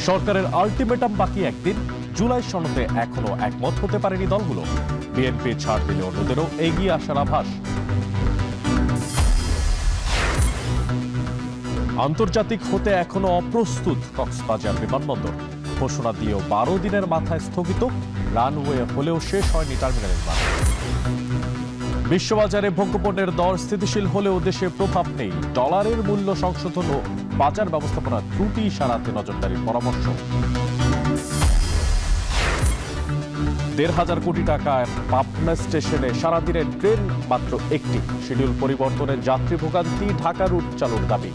সরকারের আলটিমেটাম বাকি একদিন। জুলাই সনদে এখনো একমত হতে পারেনি দলগুলো। বিএনপি ছাড় দিলে অন্যদেরও এগিয়ে আসার আভাস। আন্তর্জাতিক হতে এখনো অপ্রস্তুত কক্সবাজার বিমানবন্দর। ঘোষণা দিয়েও 12 দিনের মাথায় স্থগিত। রানওয়ে হলেও শেষ হয়নি টার্মিনাল নির্মাণ। বিশ্ববাজারে ভোগ্যপণ্যের দর স্থিতিশীল হলেও দেশে প্রভাব নেই। ডলারের মূল্য সংশোধন ও বাজার ব্যবস্থাপনার ত্রুটি সারাতে নজরদারির পরামর্শ। 1,500 কোটি টাকায় পাবনা স্টেশনে সারাদিনের ট্রেন মাত্র একটি। শিডিউল পরিবর্তনে যাত্রী ভোগান্তি, ঢাকা রুট চালুর দাবি।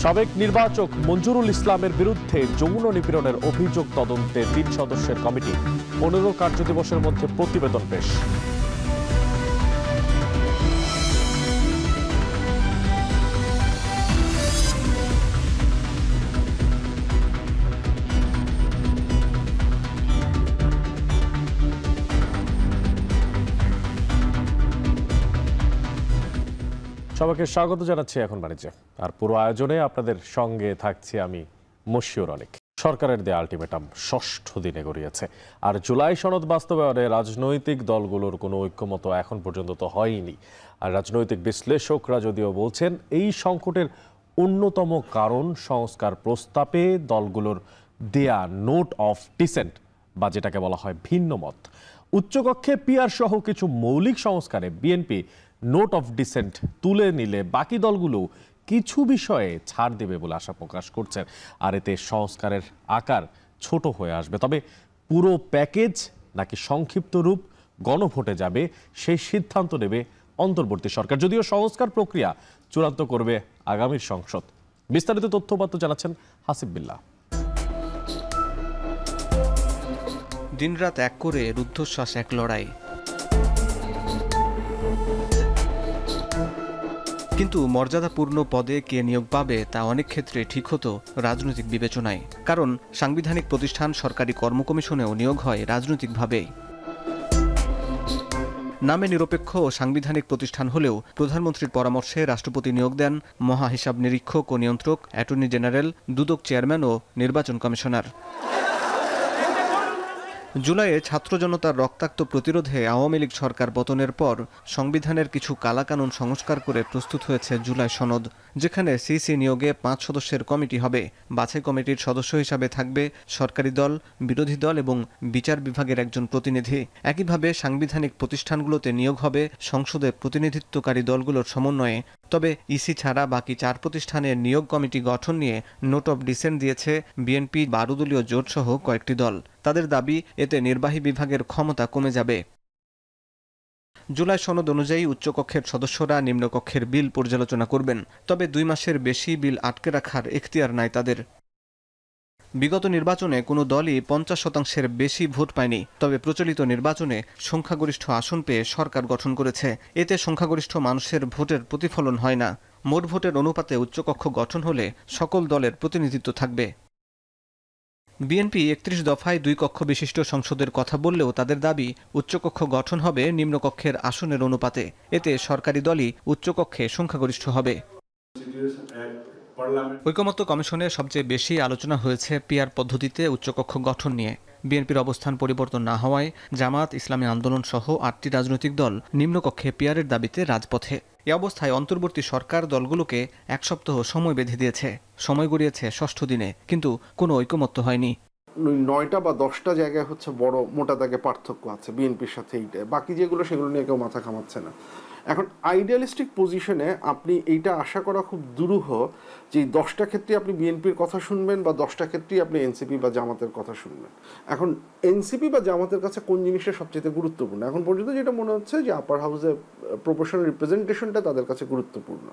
সাবেক নির্বাচক মঞ্জুরুল ইসলামের বিরুদ্ধে যৌন নিপীড়নের অভিযোগ তদন্তে 3 সদস্যের কমিটি। 15 কার্যদিবসের মধ্যে প্রতিবেদন পেশ। সবাইকে স্বাগত জানাচ্ছি এখন বাণিজ্যে। আর পুরো আয়োজনে আপনাদের সঙ্গে থাকছি আমি মশিউর অনেক। সরকারের দেয়া আলটিমেটাম 6ষ্ঠ দিনে গড়িয়েছে। আর জুলাই সনদ বাস্তবায়নে রাজনৈতিক দলগুলোর কোনো ঐক্যমত এখন পর্যন্ত তো হয়নি। আর রাজনৈতিক বিশ্লেষকরা যদিও বলছেন এই সংকটের অন্যতম কারণ সংস্কার প্রস্তাবে দলগুলোর দেয়া নোট অফ ডিসেন্ট, বা যেটাকে বলা হয় ভিন্ন মত। উচ্চকক্ষে পিআর সহ কিছু মৌলিক সংস্কারে বিএনপি নোট অফ ডিসেন্ট তুলে নিলে বাকি দলগুলো কিছু বিষয়ে ছাড় দেবে বলে আশা প্রকাশ করছেন। আর এতে সংস্কারের আকার ছোট হয়ে আসবে। তবে পুরো প্যাকেজ নাকি সংক্ষিপ্ত রূপ গণভোটে যাবে সেই সিদ্ধান্ত নেবে অন্তর্বর্তী সরকার, যদিও সংস্কার প্রক্রিয়া চূড়ান্ত করবে আগামীর সংসদ। বিস্তারিত তথ্যপাত্র জানাচ্ছেন হাসিব বিল্লাহ। দিনরাত এক করে রুদ্ধশ্বাস এক লড়াই। কিন্তু মর্যাদাপূর্ণ পদে কে নিয়োগ পাবে তা অনেক ক্ষেত্রে ঠিক হতো রাজনৈতিক বিবেচনায়। কারণ সাংবিধানিক প্রতিষ্ঠান সরকারি কর্ম কমিশনেও নিয়োগ হয় রাজনৈতিকভাবেই। নামে নিরপেক্ষ ও সাংবিধানিক প্রতিষ্ঠান হলেও প্রধানমন্ত্রীর পরামর্শে রাষ্ট্রপতি নিয়োগ দেন মহা হিসাব নিরীক্ষক ও নিয়ন্ত্রক, অ্যাটর্নি জেনারেল, দুদক চেয়ারম্যান ও নির্বাচন কমিশনার। জুলাইয়ে ছাত্র জনতার রক্তাক্ত প্রতিরোধে আওয়ামী লীগ সরকার পতনের পর সংবিধানের কিছু কালাকানুন সংস্কার করে প্রস্তুত হয়েছে জুলাই সনদ, যেখানে সিসি নিয়োগে 5 সদস্যের কমিটি হবে। বাছাই কমিটির সদস্য হিসাবে থাকবে সরকারি দল, বিরোধী দল এবং বিচার বিভাগের একজন প্রতিনিধি। একইভাবে সাংবিধানিক প্রতিষ্ঠানগুলোতে নিয়োগ হবে সংসদে প্রতিনিধিত্বকারী দলগুলোর সমন্বয়ে। তবে ইসি ছাড়া বাকি 4 প্রতিষ্ঠানের নিয়োগ কমিটি গঠন নিয়ে নোট অফ ডিসেন্ট দিয়েছে বিএনপি, 12 দলীয় জোট সহ কয়েকটি দল। তাদের দাবি এতে নির্বাহী বিভাগের ক্ষমতা কমে যাবে। জুলাই সনদ অনুযায়ী উচ্চকক্ষের সদস্যরা নিম্নকক্ষের বিল পর্যালোচনা করবেন। তবে 2 মাসের বেশি বিল আটকে রাখার এখতিয়ার নাই তাদের। বিগত নির্বাচনে কোনো দলই 50% বেশি ভোট পায়নি। তবে প্রচলিত নির্বাচনে সংখ্যাগরিষ্ঠ আসন পেয়ে সরকার গঠন করেছে। এতে সংখ্যাগরিষ্ঠ মানুষের ভোটের প্রতিফলন হয় না। মোট ভোটের অনুপাতে উচ্চকক্ষ গঠন হলে সকল দলের প্রতিনিধিত্ব থাকবে। বিএনপি 31 দফায় 2 কক্ষ বিশিষ্ট সংসদের কথা বললেও তাদের দাবি উচ্চকক্ষ গঠন হবে নিম্নকক্ষের আসনের অনুপাতে। এতে সরকারি দলই উচ্চকক্ষে সংখ্যাগরিষ্ঠ হবে। ঐকমত্য কমিশনে সবচেয়ে বেশি আলোচনা হয়েছে পিআর পদ্ধতিতে উচ্চকক্ষ গঠন নিয়ে। বিএনপির অবস্থান পরিবর্তন না হওয়ায় জামাত, ইসলামী আন্দোলন সহ 8টি রাজনৈতিক দল নিম্নকক্ষে পিআরের দাবিতে রাজপথে। এ অবস্থায় অন্তর্বর্তী সরকার দলগুলোকে 1 সপ্তাহ সময় বেঁধে দিয়েছে। সময় গড়িয়েছে 6ষ্ঠ দিনে, কিন্তু কোনো ঐকমত্য হয়নি। 9টা বা 10টা জায়গায় হচ্ছে বড় মোটা দাগে পার্থক্য আছে বিএনপির সাথে। এইটা বাকি যেগুলো সেগুলো নিয়ে কেউ মাথা ঘামাচ্ছে না। এখন আইডিয়ালিস্টিক পজিশনে আপনি এইটা আশা করা খুব দুরূহ যে 10টা ক্ষেত্রে আপনি বিএনপির কথা শুনবেন বা 10টা ক্ষেত্রেই আপনি এনসিপি বা জামাতের কথা শুনবেন। এখন এনসিপি বা জামাতের কাছে কোন জিনিসটা সবচেয়ে গুরুত্বপূর্ণ? এখন পর্যন্ত যেটা মনে হচ্ছে যে আপার হাউসে প্রপোর্শনাল রিপ্রেজেন্টেশনটা তাদের কাছে গুরুত্বপূর্ণ।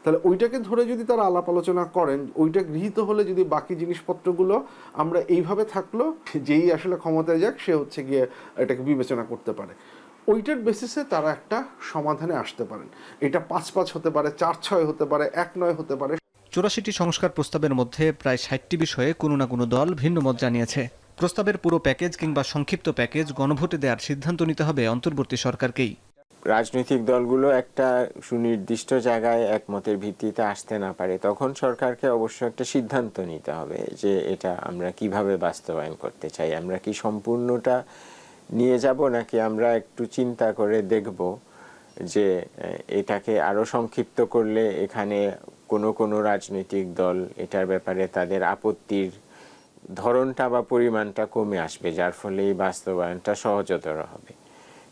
তাহলে ওইটাকে ধরে যদি তারা আলাপ আলোচনা করেন, ওইটা গৃহীত হলে যদি বাকি জিনিসপত্রগুলো আমরা এইভাবে থাকলো যেই আসলে ক্ষমতায় যাক সে হচ্ছে গিয়ে এটাকে বিবেচনা করতে পারে, ওইটার বেসিসে তারা একটা সমাধানে আসতে পারেন। এটা 5-5 হতে পারে, 4-6 হতে পারে, 1-9 হতে পারে। 84টি সংস্কার প্রস্তাবের মধ্যে প্রায় 60টি বিষয়ে কোনো না কোনো দল ভিন্ন মত জানিয়েছে। প্রস্তাবের পুরো প্যাকেজ কিংবা সংক্ষিপ্ত প্যাকেজ গণভোটে দেওয়ার সিদ্ধান্ত নিতে হবে অন্তর্বর্তী সরকারকেই। রাজনৈতিক দলগুলো একটা সুনির্দিষ্ট জায়গায় একমতের ভিত্তিতে আসতে না পারে, তখন সরকারকে অবশ্য একটা সিদ্ধান্ত নিতে হবে যে এটা আমরা কিভাবে বাস্তবায়ন করতে চাই। আমরা কি সম্পূর্ণটা নিয়ে যাব, নাকি আমরা একটু চিন্তা করে দেখব যে এটাকে আরো সংক্ষিপ্ত করলে এখানে কোনো রাজনৈতিক দল এটার ব্যাপারে তাদের আপত্তির ধরনটা বা পরিমাণটা কমে আসবে, যার ফলে এই বাস্তবায়নটা সহজতর হবে।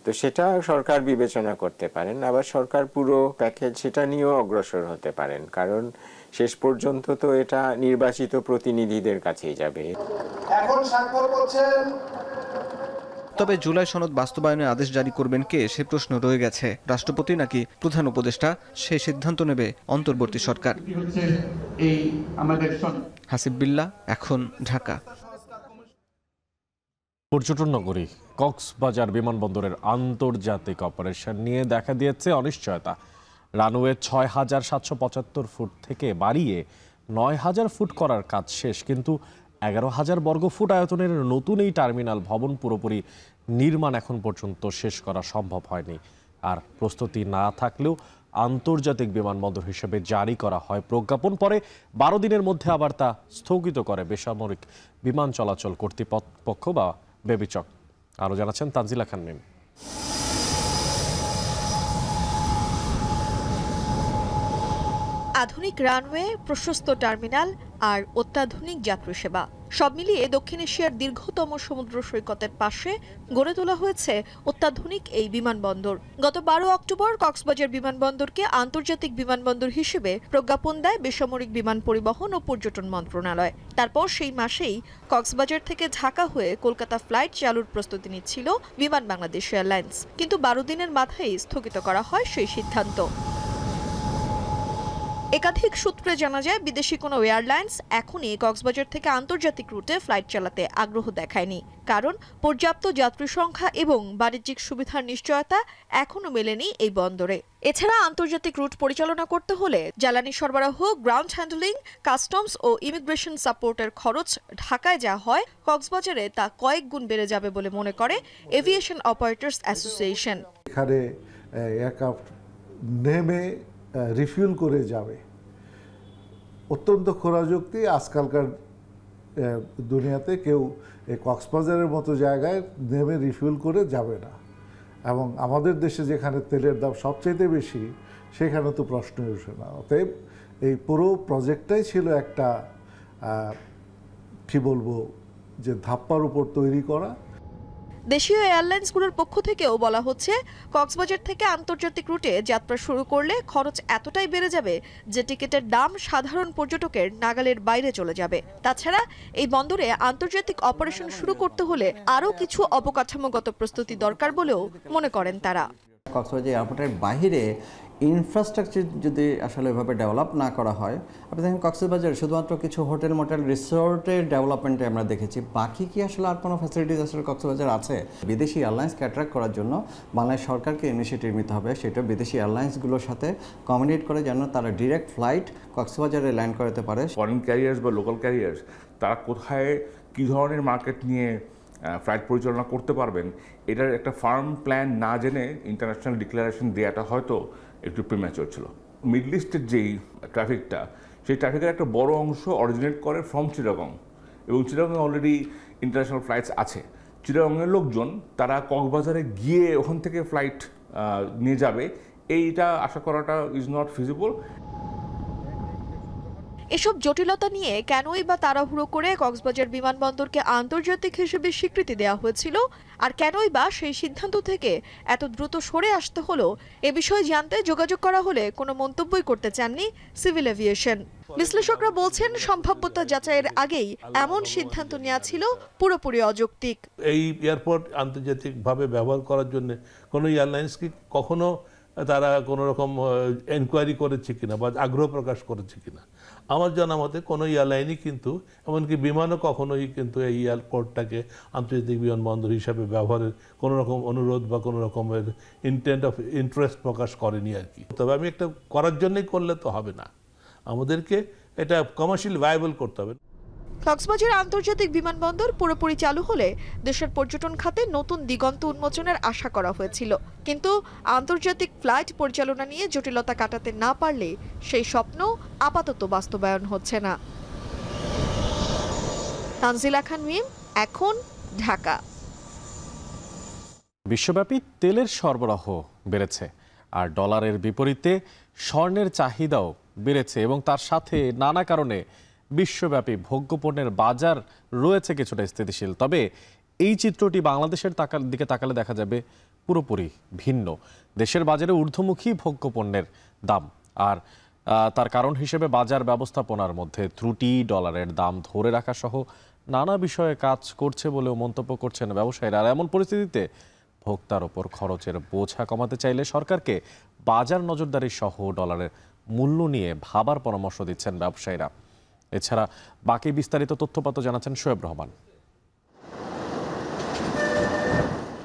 তো সেটা সরকার বিবেচনা করতে পারেন। আবার সরকার পুরো প্যাকেজ সেটা নিয়েও অগ্রসর হতে পারেন, কারণ শেষ পর্যন্ত তো এটা নির্বাচিত প্রতিনিধিদের কাছেই যাবে। এখন স্বাক্ষর করছেন। তবে জুলাই সনদ বাস্তবায়নের আদেশ জারি করবেন কে, সে প্রশ্ন রয়ে গেছে। রাষ্ট্রপতি নাকি প্রধান উপদেষ্টা, সেই সিদ্ধান্ত নেবে অন্তর্বর্তী সরকার। হাসিব বিল্লাহ, এখন, ঢাকা। পর্যটন নগরী কক্সবাজার বিমানবন্দরের আন্তর্জাতিক অপারেশন নিয়ে দেখা দিয়েছে অনিশ্চয়তা। রানওয়ে ৬,৭৭৫ ফুট থেকে বাড়িয়ে ৯,০০০ ফুট করার কাজ শেষ, কিন্তু ১১,০০০ বর্গফুট আয়তনের নতুন এই টার্মিনাল ভবন পুরোপুরি নির্মাণ এখন পর্যন্ত শেষ করা সম্ভব হয়নি। আর প্রস্তুতি না থাকলেও আন্তর্জাতিক বিমানবন্দর হিসেবে জারি করা হয় প্রজ্ঞাপন, পরে ১২ দিনের মধ্যে আবার তা স্থগিত করে বেসামরিক বিমান চলাচল কর্তৃপক্ষ বা বেবিচক। আরও জানাচ্ছেন তানজিলা খান মিম। আধুনিক রানওয়ে, প্রশস্ত টার্মিনাল আর অত্যাধুনিক যাত্রী সেবা সব মিলিয়ে দক্ষিণ এশিয়ার দীর্ঘতম সমুদ্র সৈকতের পাশে গড়ে তোলা হয়েছে অত্যাধুনিক এই বিমানবন্দর। গত ১২ অক্টোবর কক্সবাজার বিমানবন্দরকে আন্তর্জাতিক বিমানবন্দর হিসেবে প্রজ্ঞাপন দেয় বেসামরিক বিমান পরিবহন ও পর্যটন মন্ত্রণালয়। তারপর সেই মাসেই কক্সবাজার থেকে ঢাকা হয়ে কলকাতা ফ্লাইট চালুর প্রস্তুতি নিচ্ছিল বিমান বাংলাদেশ এয়ারলাইন্স, কিন্তু ১২ দিনের মাথায় স্থগিত করা হয় সেই সিদ্ধান্ত। একাধিক সূত্রে জানা যায়, বিদেশি কোনো এয়ারলাইন্স এখনই কক্সবাজার থেকে আন্তর্জাতিক রুটে ফ্লাইট চালাতে আগ্রহ দেখায়নি, কারণ পর্যাপ্ত যাত্রী সংখ্যা এবং বাণিজ্যিক সুবিধার নিশ্চয়তা এখনও মেলেনি এই বন্দরে। এছাড়া আন্তর্জাতিক রুট পরিচালনা করতে হলে জ্বালানি সরবরাহ, গ্রাউন্ড হ্যান্ডলিং, কাস্টমস ও ইমিগ্রেশন সাপোর্টের খরচ ঢাকায় যা হয় কক্সবাজারে তা কয়েক গুণ বেড়ে যাবে বলে মনে করে এভিয়েশন অপারেটরস অ্যাসোসিয়েশন। এখানে এয়ারক্রাফট নেমে রিফিউল করে যাবে, অত্যন্ত খোরাযুক্তি। আজকালকার দুনিয়াতে কেউ এই কক্সবাজারের মতো জায়গায় নেমে রিফিউল করে যাবে না, এবং আমাদের দেশে যেখানে তেলের দাম সবচেয়ে বেশি সেখানে তো প্রশ্নই ওঠে না। অতএব এই পুরো প্রজেক্টটাই ছিল একটা কি বলবো, যে ধাপ্পার উপর তৈরি করা। দেশীয় এয়ারলাইন্সগুলোর পক্ষ থেকেও বলা হচ্ছে, কক্সবাজার থেকে আন্তর্জাতিক রুটে যাত্রা শুরু করলে খরচ এতটাই বেড়ে যাবে যে টিকিটের দাম সাধারণ পর্যটকের নাগালের বাইরে চলে যাবে। তাছাড়া এই বন্দরে আন্তর্জাতিক অপারেশন শুরু করতে হলে আরও কিছু অবকাঠামোগত প্রস্তুতি দরকার বলেও মনে করেন তারা। কক্সবাজার এয়ারপোর্টের বাইরে ইনফ্রাস্ট্রাকচার যদি আসলে এভাবে ডেভেলপ না করা হয়, আপনি দেখেন কক্সবাজারে শুধুমাত্র কিছু হোটেল মোটেল রিসোর্টের ডেভেলপমেন্টে আমরা দেখেছি, বাকি কি আসলে আর কোনো ফ্যাসিলিটিস আসলে কক্সবাজার আছে? বিদেশি এয়ারলাইন্সকে অ্যাট্রাক্ট করার জন্য বাংলাদেশ সরকারকে ইনিশিয়েটিভ নিতে হবে, সেটা বিদেশি এয়ারলাইন্সগুলোর সাথে কমিউনিকেট করে যেন তারা ডিরেক্ট ফ্লাইট কক্সবাজারে ল্যান্ড করাতে পারে। ফরেন ক্যারিয়ার্স বা লোকাল ক্যারিয়ার্স তারা কোথায় কী ধরনের মার্কেট নিয়ে ফ্লাইট পরিচালনা করতে পারবেন, এটার একটা ফার্ম প্ল্যান না জেনে ইন্টারন্যাশনাল ডিক্লারেশন দেওয়াটা হয়তো একটু প্রিম্যাচুর ছিল। মিডল ইস্টের যেই ট্রাফিকটা, সেই ট্রাফিকের একটা বড় অংশ অরিজিনেট করে ফ্রম চিটাগং, এবং চিটাগংয়ে অলরেডি ইন্টারন্যাশনাল ফ্লাইটস আছে। চিটাগংয়ের লোকজন তারা কক্সবাজারে গিয়ে ওখান থেকে ফ্লাইট নিয়ে যাবে, এইটা আশা করাটা ইজ নট ফিজিবল। এসব জটিলতা নিয়ে কেনই বা তাড়াহুড়ো করে কক্সবাজার বিমানবন্দরকে আন্তর্জাতিক হিসেবে স্বীকৃতি দেওয়া হয়েছিল, আর কেনই বা সেই সিদ্ধান্ত থেকে এত দ্রুত সরে আসতে হলো, এ বিষয়ে জানতে যোগাযোগ করা হলে কোনো মন্তব্যই করতে চাননি সিভিল এভিয়েশন। বিশ্লেষকরা বলছেন, সম্ভাব্যতা যাচাইয়ের আগেই এমন সিদ্ধান্ত নেওয়া ছিল পুরোপুরি অযৌক্তিক। এই এয়ারপোর্ট আন্তর্জাতিকভাবে ব্যবহার করার জন্য কোনো এয়ারলাইন্স কি কখনো তারা কোনো রকম এনকোয়ারি করেছে কিনা বা আগ্রহ প্রকাশ করেছে কিনা? আমার জানা মতে কোনো এয়ারলাইনই কিন্তু, এমনকি বিমানও কখনোই কিন্তু এই এয়ারপোর্টটাকে আন্তর্জাতিক বিমানবন্দর হিসাবে ব্যবহারের কোনো রকম অনুরোধ বা কোনো রকমের ইন্টারেস্ট প্রকাশ করেনি আর কি। তবে আমি একটা করার জন্যই করলে তো হবে না, আমাদেরকে এটা কমার্শিয়াল ভায়াবল করতে হবে। কক্সবাজার আন্তর্জাতিক বিমানবন্দর পুরোপুরি চালু হলে দেশের পর্যটন খাতে নতুন দিগন্ত উন্মোচনের আশা করা হয়েছিল, কিন্তু আন্তর্জাতিক ফ্লাইট পরিচালনা নিয়ে জটিলতা কাটাতে না পারলে সেই স্বপ্ন আপাতত বাস্তবায়ন হচ্ছে না। তানজিলা খান মিম, এখন, ঢাকা। বিশ্বব্যাপী তেলের সরবরাহ বেড়েছে আর ডলারের বিপরীতে স্বর্ণের চাহিদাও বেড়েছে এবং তার সাথে নানা কারণে বিশ্বব্যাপী ভোগ্যপণ্যের বাজার রয়েছে কিছুটা স্থিতিশীল। তবে এই চিত্রটি বাংলাদেশের দিকে তাকালে দেখা যাবে পুরোপুরি ভিন্ন। দেশের বাজারে ঊর্ধ্বমুখী ভোগ্যপণ্যের দাম, আর তার কারণ হিসেবে বাজার ব্যবস্থাপনার মধ্যে ত্রুটি, ডলারের দাম ধরে রাখা সহ নানা বিষয়ে কাজ করছে বলেও মন্তব্য করছেন ব্যবসায়ীরা। আর এমন পরিস্থিতিতে ভোক্তার ওপর খরচের বোঝা কমাতে চাইলে সরকারকে বাজার নজরদারি সহ ডলারের মূল্য নিয়ে ভাবার পরামর্শ দিচ্ছেন ব্যবসায়ীরা। এছাড়া বাকি বিস্তারিত তথ্যপাত্র জানাচ্ছেন শোয়েব রহমান।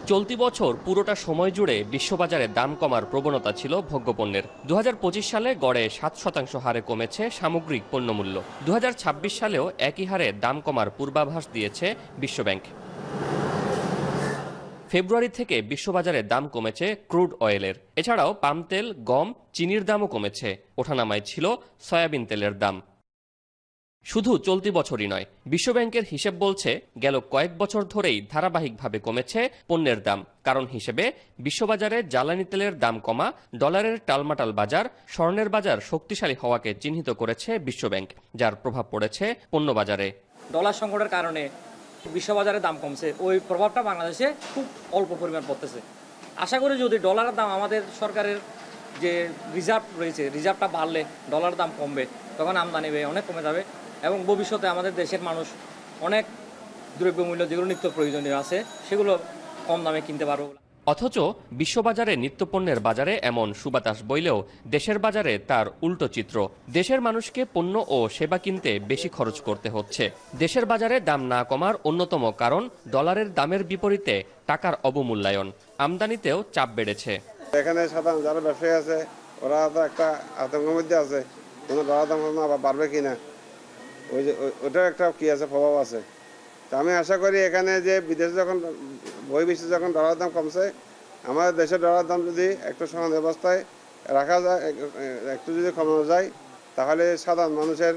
চলতি বছর পুরোটা সময় জুড়ে বিশ্ববাজারে দাম কমার প্রবণতা ছিল ভোগ্যপণ্যের। 2025 সালে গড়ে 7% হারে কমেছে সামগ্রিক পণ্যমূল্য। 2026 সালেও একই হারে দাম কমার পূর্বাভাস দিয়েছে বিশ্বব্যাংক। ফেব্রুয়ারি থেকে বিশ্ববাজারে দাম কমেছে ক্রুড অয়েলের। এছাড়াও পাম তেল, গম, চিনির দামও কমেছে। ওঠানামায় ছিল সয়াবিন তেলের দাম। শুধু চলতি বছরই নয়, বিশ্বব্যাংকের হিসেব বলছে গেল কয়েক বছর ধরেই ধারাবাহিকভাবে কমেছে পণ্যের দাম। কারণ হিসেবে বিশ্ববাজারে জ্বালানি তেলের দাম কমা, ডলারের টালমাটাল বাজার, স্বর্ণের বাজার শক্তিশালী হওয়াকে চিহ্নিত করেছে বিশ্বব্যাংক, যার প্রভাব পড়েছে পণ্য বাজারে। ডলার সংকটের কারণে বিশ্ববাজারে দাম কমছে, ওই প্রভাবটা বাংলাদেশে খুব অল্প পরিমাণ পড়তেছে। আশা করি যদি ডলারের দাম, আমাদের সরকারের যে রিজার্ভ রয়েছে, রিজার্ভটা বাড়লে ডলারের দাম কমবে, তখন আমদানি অনেক কমে যাবে এবং ভবিষ্যতে আমাদের দেশের মানুষ অনেক দ্রব্যমূল্য যেগুলো নিত্য প্রয়োজনীয় আছে সেগুলো কম দামে কিনতে পারবে। অথচ বিশ্ববাজারে নিত্যপণ্যের বাজারে এমন সুবাতাস বইলেও দেশের বাজারে তার উল্টো চিত্র। দেশের মানুষকে পণ্য ও সেবা কিনতে বেশি খরচ করতে হচ্ছে। দেশের বাজারে দাম না কমার অন্যতম কারণ ডলারের দামের বিপরীতে টাকার অবমূল্যায়ন। আমদানিতেও চাপ বেড়েছে। এখানে সাধারণ যারা ব্যবসায়ী আছে ওরা তো একটা আতঙ্কের মধ্যে আছে, কোনো ডলার দাম আবার বাড়বে কিনা, ওটাও একটা কি আছে, প্রভাব আছে। তো আমি আশা করি এখানে যে বিদেশে যখন বহির্বিশ্বে যখন ডলার দাম কমছে, আমাদের দেশের ডলার দাম যদি একটু সমান অবস্থায় রাখা যায়, একটু যদি কমানো যায়, তাহলে সাধারণ মানুষের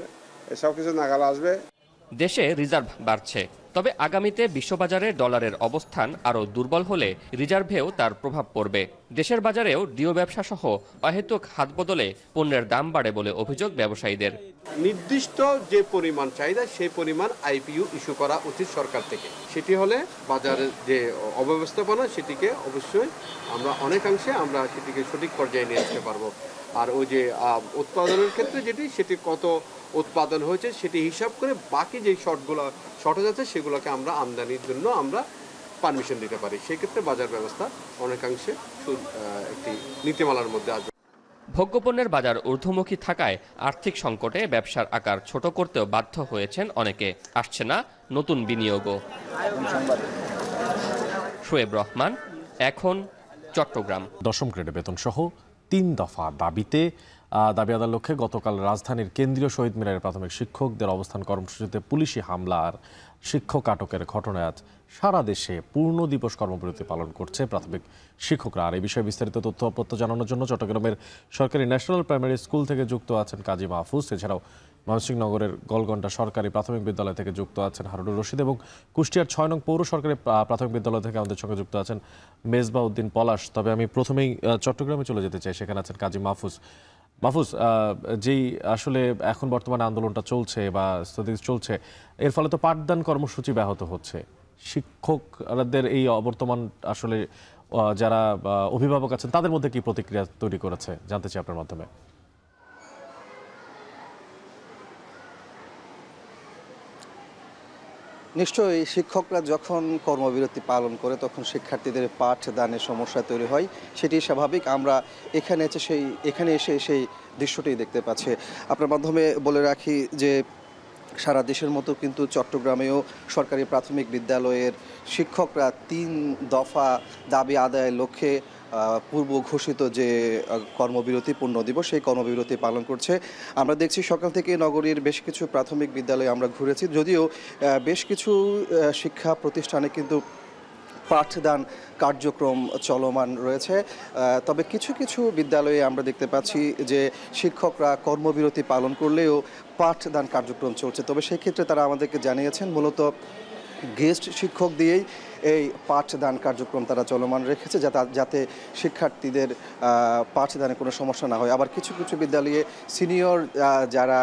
সব কিছু নাগাল আসবে। দেশে রিজার্ভ বাড়ছে, তবে আগামীতে বিশ্ববাজারে ডলারের অবস্থান আরও দুর্বল হলে রিজার্ভেও তার প্রভাব পড়বে। দেশের বাজারেও ডিও ব্যবসা সহ অহেতুক হাত বদলে পণ্যের দাম বাড়ে বলে অভিযোগ ব্যবসায়ীদের। নির্দিষ্ট যে পরিমাণ চাহিদা সেই পরিমাণ আইপিইউ ইস্যু করা উচিত সরকার থেকে। সেটি হলে বাজারের যে অব্যবস্থাপনা সেটিকে অবশ্যই আমরা অনেকাংশে আমরা সেটিকে সঠিক পর্যায়ে নিয়ে আসতে পারবো। আর ওই যে উৎপাদনের ক্ষেত্রে সেটি কত উৎপাদন হয়েছে সেটি হিসাব করে বাকি যে শর্টেজ আছে সেগুলোকে আমরা আমদানির জন্য আমরা পারমিশন দিতে পারি। সেক্ষেত্রে বাজার ব্যবস্থা অনেকাংশে একটি নীতিমালার মধ্যে আসবে। ভোগ্যপণ্যের বাজার ঊর্ধ্বমুখী থাকায় আর্থিক সংকটে ব্যবসার আকার ছোট করতেও বাধ্য হয়েছেন অনেকে। আসছে না নতুন বিনিয়োগও। শোয়েব রহমান, এখন, চট্টগ্রাম। 10ম গ্রেডে বেতন সহ 3 দফা দাবি আদায়ের লক্ষ্যে গতকাল রাজধানীর কেন্দ্রীয় শহীদ মিনারের প্রাথমিক শিক্ষকদের অবস্থান কর্মসূচিতে পুলিশি হামলা আর শিক্ষক আটকের ঘটনায় আজ সারা দেশে পূর্ণ দিবস কর্মবিরতি পালন করছে প্রাথমিক শিক্ষকরা। আর এই বিষয়ে বিস্তারিত তথ্য জানানোর জন্য চট্টগ্রামের সরকারি ন্যাশনাল প্রাইমারি স্কুল থেকে যুক্ত আছেন কাজী মাহফুজ। এছাড়াও ময়মনসিংহনগরের গলগন্ডা সরকারি প্রাথমিক বিদ্যালয় থেকে যুক্ত আছেন হারুনুর রশিদ এবং কুষ্টিয়ার 6 নং পৌর সরকারি প্রাথমিক বিদ্যালয় থেকে আমাদের সঙ্গে যুক্ত আছেন মেজবা উদ্দিন পলাশ। তবে আমি প্রথমেই চট্টগ্রামে চলে যেতে চাই, সেখানে আছেন কাজী মাহফুজ। মাহফুজ, যেই আসলে এখন বর্তমানে আন্দোলনটা চলছে বা স্থগিত চলছে, এর ফলে তো পাঠদান কর্মসূচি ব্যাহত হচ্ছে। শিক্ষকদের এই অবর্তমান আসলে যারা অভিভাবক আছেন তাদের মধ্যে কি প্রতিক্রিয়া তৈরি করেছে জানতে চাই আপনার মাধ্যমে। নিশ্চয়ই শিক্ষকরা যখন কর্মবিরতি পালন করে তখন শিক্ষার্থীদের পাঠদানের সমস্যা তৈরি হয়, সেটি স্বাভাবিক। আমরা এখানে এসে সেই দৃশ্যটি দেখতে পাচ্ছি। আপনার মাধ্যমে বলে রাখি যে সারা দেশের মতো কিন্তু চট্টগ্রামেও সরকারি প্রাথমিক বিদ্যালয়ের শিক্ষকরা 3 দফা দাবি আদায়ের লক্ষ্যে পূর্ব ঘোষিত যে কর্মবিরতি পূর্ণ দিবস সেই কর্মবিরতি পালন করছে। আমরা দেখছি সকাল থেকে নগরীর বেশ কিছু প্রাথমিক বিদ্যালয়ে আমরা ঘুরেছি, যদিও বেশ কিছু শিক্ষা প্রতিষ্ঠানে কিন্তু পাঠদান কার্যক্রম চলমান রয়েছে। তবে কিছু কিছু বিদ্যালয়ে আমরা দেখতে পাচ্ছি যে শিক্ষকরা কর্মবিরতি পালন করলেও পাঠদান কার্যক্রম চলছে। তবে সেই ক্ষেত্রে তারা আমাদেরকে জানিয়েছেন মূলত গেস্ট শিক্ষক দিয়েই এই পাঠদান কার্যক্রম তারা চলমান রেখেছে, যাতে শিক্ষার্থীদের পাঠদানে কোনো সমস্যা না হয়। আবার কিছু কিছু বিদ্যালয়ে সিনিয়র যারা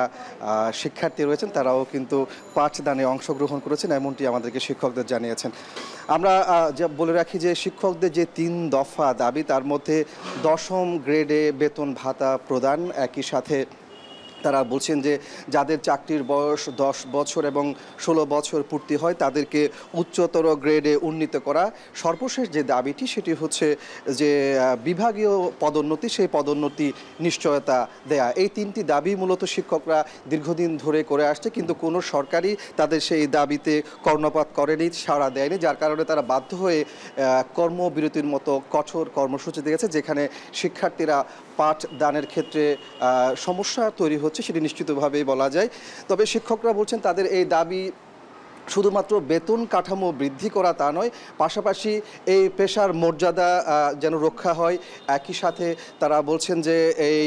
শিক্ষার্থী রয়েছেন তারাও কিন্তু পাঠদানে অংশগ্রহণ করেছেন, এমনটি আমাদেরকে শিক্ষকদের জানিয়েছেন। আমরা যা বলে রাখি যে শিক্ষকদের যে 3 দফা দাবি, তার মধ্যে 10ম গ্রেডে বেতন ভাতা প্রদান, একই সাথে তারা বলছেন যে যাদের চাকরির বয়স 10 বছর এবং 16 বছর পূর্তি হয় তাদেরকে উচ্চতর গ্রেডে উন্নীত করা। সর্বশেষ যে দাবিটি সেটি হচ্ছে যে বিভাগীয় পদোন্নতি, সেই পদোন্নতি নিশ্চয়তা দেয়া। এই 3টি দাবি মূলত শিক্ষকরা দীর্ঘদিন ধরে করে আসছে, কিন্তু কোনো সরকারই তাদের সেই দাবিতে কর্ণপাত করেনি, সাড়া দেয়নি, যার কারণে তারা বাধ্য হয়ে কর্মবিরতির মতো কঠোর কর্মসূচি দিয়েছে, যেখানে শিক্ষার্থীরা পাঠদানের ক্ষেত্রে সমস্যা তৈরি হচ্ছে সেটি নিশ্চিতভাবেই বলা যায়। তবে শিক্ষকরা বলছেন তাদের এই দাবি শুধুমাত্র বেতন কাঠামো বৃদ্ধি করা তা নয়, পাশাপাশি এই পেশার মর্যাদা যেন রক্ষা হয়। একই সাথে তারা বলছেন যে এই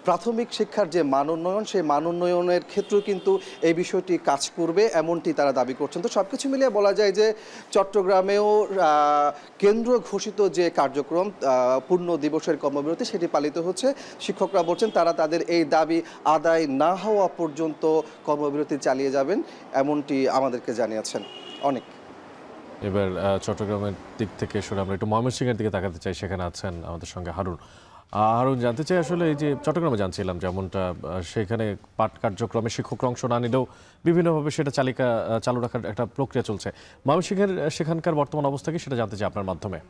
প্রাথমিক শিক্ষার যে মান উন্নয়ন, সেই মান উন্নয়নের ক্ষেত্রেও কিন্তু এই বিষয়টি কাজ করবে, এমনটি তারা দাবি করছেন। তো সব কিছু মিলিয়ে বলা যায় যে চট্টগ্রামেও কেন্দ্র ঘোষিত যে কার্যক্রম পূর্ণ দিবসের কর্মবিরতি সেটি পালিত হচ্ছে। শিক্ষকরা বলছেন তারা তাদের এই দাবি আদায় না হওয়া পর্যন্ত কর্মবিরতি চালিয়ে যাবেন, এমনটি আমাদেরকে জানিয়েছেন। অনেক এবার চট্টগ্রামের দিক থেকে শুনে আমরা একটু ময়মনসিংহের দিকে তাকাতে চাই, সেখানে আছেন আমাদের সঙ্গে হারুন। জানতে চাই আসলে এই যে চট্টগ্রামে জানছিলাম যেমনটা সেখানে পাঠ কার্যক্রমে শিক্ষকরা অংশ না নিলেও বিভিন্নভাবে সেটা চালু রাখার একটা প্রক্রিয়া চলছে। ময়মনসিংহের সেখানকার বর্তমান অবস্থা কি সেটা জানতে চাই আপনার মাধ্যমে।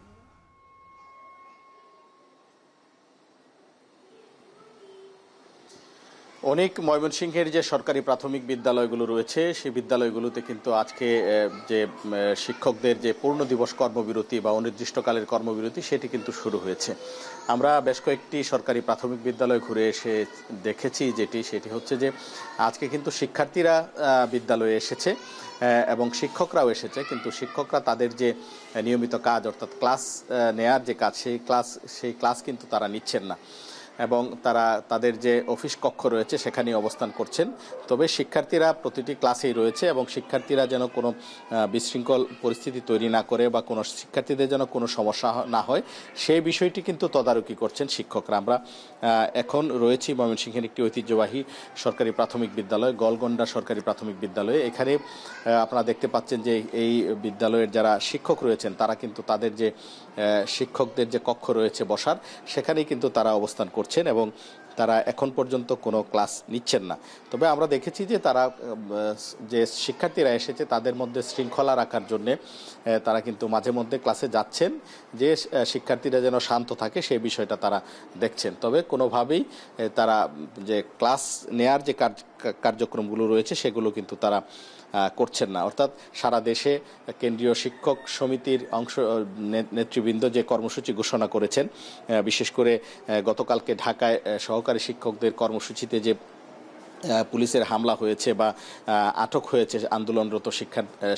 অনেক ময়মনসিংহের যে সরকারি প্রাথমিক বিদ্যালয়গুলো রয়েছে সেই বিদ্যালয়গুলোতে কিন্তু আজকে যে শিক্ষকদের যে পূর্ণ দিবস কর্মবিরতি বা অনির্দিষ্টকালের কর্মবিরতি সেটি কিন্তু শুরু হয়েছে। আমরা বেশ কয়েকটি সরকারি প্রাথমিক বিদ্যালয় ঘুরে এসে দেখেছি সেটি হচ্ছে যে আজকে কিন্তু শিক্ষার্থীরা বিদ্যালয়ে এসেছে এবং শিক্ষকরাও এসেছে, কিন্তু শিক্ষকরা তাদের যে নিয়মিত কাজ অর্থাৎ ক্লাস নেয়ার যে কাজ সেই ক্লাস কিন্তু তারা নিচ্ছেন না এবং তারা তাদের যে অফিস কক্ষ রয়েছে সেখানেই অবস্থান করছেন। তবে শিক্ষার্থীরা প্রতিটি ক্লাসেই রয়েছে এবং শিক্ষার্থীরা যেন কোনো বিশৃঙ্খল পরিস্থিতি তৈরি না করে বা কোনো শিক্ষার্থীদের যেন কোনো সমস্যা না হয় সেই বিষয়টি কিন্তু তদারকি করছেন শিক্ষকরা। আমরা এখন রয়েছি ময়মনসিংহের একটি ঐতিহ্যবাহী সরকারি প্রাথমিক বিদ্যালয়, গলগন্ডা সরকারি প্রাথমিক বিদ্যালয়ে। এখানে আপনারা দেখতে পাচ্ছেন যে এই বিদ্যালয়ের যারা শিক্ষক রয়েছেন তারা কিন্তু তাদের যে শিক্ষকদের যে কক্ষ রয়েছে বসার, সেখানেই কিন্তু তারা অবস্থান করছেন এবং তারা এখন পর্যন্ত কোনো ক্লাস নিচ্ছেন না। তবে আমরা দেখেছি যে তারা যে শিক্ষার্থীরা এসেছে তাদের মধ্যে শৃঙ্খলা রাখার জন্যে তারা কিন্তু মাঝে মধ্যে ক্লাসে যাচ্ছেন, যে শিক্ষার্থীরা যেন শান্ত থাকে সেই বিষয়টা তারা দেখছেন। তবে কোনোভাবেই তারা যে ক্লাস নেয়ার যে কার্যক্রমগুলো রয়েছে সেগুলো কিন্তু তারা করছেন না। অর্থাৎ সারা দেশে কেন্দ্রীয় শিক্ষক সমিতির নেতৃবৃন্দ যে কর্মসূচি ঘোষণা করেছেন, বিশেষ করে গতকালকে ঢাকায় সহকারী শিক্ষকদের কর্মসূচিতে যে পুলিশের হামলা হয়েছে বা আটক হয়েছে আন্দোলনরত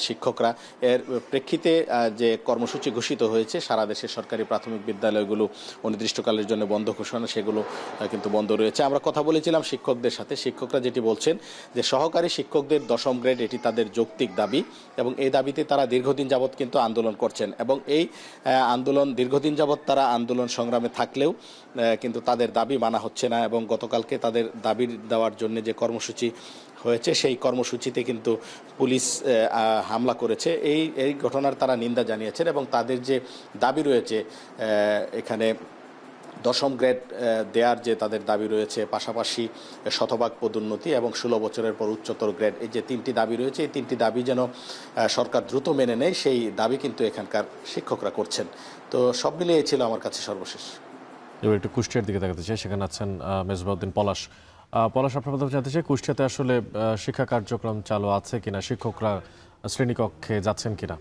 শিক্ষকরা, এর প্রেক্ষিতে যে কর্মসূচি ঘোষিত হয়েছে সারা দেশের সরকারি প্রাথমিক বিদ্যালয়গুলো অনির্দিষ্টকালের জন্য বন্ধ ঘোষণা, সেগুলো কিন্তু বন্ধ রয়েছে। আমরা কথা বলেছিলাম শিক্ষকদের সাথে, শিক্ষকরা যেটি বলছেন যে সহকারী শিক্ষকদের 10ম গ্রেড এটি তাদের যৌক্তিক দাবি এবং এই দাবিতে তারা দীর্ঘদিন যাবৎ কিন্তু আন্দোলন করছেন এবং এই আন্দোলন দীর্ঘদিন যাবৎ তারা আন্দোলন সংগ্রামে থাকলেও কিন্তু তাদের দাবি মানা হচ্ছে না এবং গতকালকে তাদের দাবি দেওয়ার জন্য যে কর্মসূচি হয়েছে সেই কর্মসূচিতে কিন্তু পুলিশ হামলা করেছে। এই ঘটনার তারা নিন্দা জানিয়েছেন এবং তাদের যে দাবি রয়েছে এখানে 10ম গ্রেড দেওয়ার যে তাদের দাবি রয়েছে, পাশাপাশি শতভাগ পদোন্নতি এবং 16 বছরের পর উচ্চতর গ্রেড, এই যে 3টি দাবি রয়েছে এই 3টি দাবি যেন সরকার দ্রুত মেনে নেয় সেই দাবি কিন্তু এখানকার শিক্ষকরা করছেন। তো সব মিলিয়ে ছিল আমার কাছে সর্বশেষ। এবার একটু কুষ্টিয়ার দিকে তাকাতে চাই, সেখানে আছেন মেজবাউদ্দিন পলাশ। পলাশ, আপনার প্রথমে জানতে চাই কুষ্টিয়াতে আসলে শিক্ষা কার্যক্রম চালু আছে কিনা, শিক্ষকরা শ্রেণীকক্ষে যাচ্ছেন কিনা?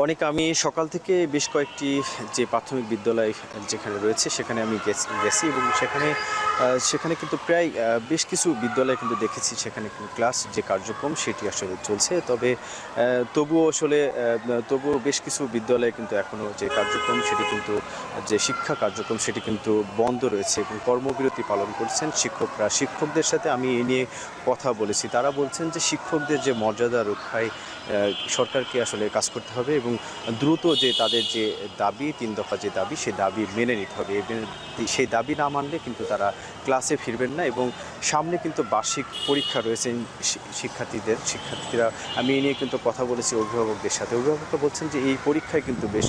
অনেক আমি সকাল থেকে বেশ কয়েকটি যে প্রাথমিক বিদ্যালয় যেখানে রয়েছে সেখানে আমি গেছি এবং সেখানে কিন্তু প্রায় বেশ কিছু বিদ্যালয় কিন্তু দেখেছি সেখানে ক্লাস যে কার্যক্রম সেটি আসলে চলছে। তবে তবুও বেশ কিছু বিদ্যালয়ে কিন্তু এখনও যে কার্যক্রম সেটি কিন্তু যে শিক্ষা কার্যক্রম সেটি কিন্তু বন্ধ রয়েছে এবং কর্মবিরতি পালন করছেন শিক্ষকরা। শিক্ষকদের সাথে আমি এ নিয়ে কথা বলেছি, তারা বলছেন যে শিক্ষকদের যে মর্যাদা রক্ষায় সরকারকে আসলে কাজ করতে হবে এবং দ্রুত যে তাদের যে দাবি 3 দফা যে দাবি সেই দাবি মেনে নিতে হবে। সেই দাবি না মানলে কিন্তু তারা ক্লাসে ফিরবেন না এবং সামনে কিন্তু বার্ষিক পরীক্ষা রয়েছে শিক্ষার্থীরা। আমি এ নিয়ে কিন্তু কথা বলেছি অভিভাবকদের সাথে। অভিভাবকরা বলছেন যে এই পরীক্ষায় কিন্তু বেশ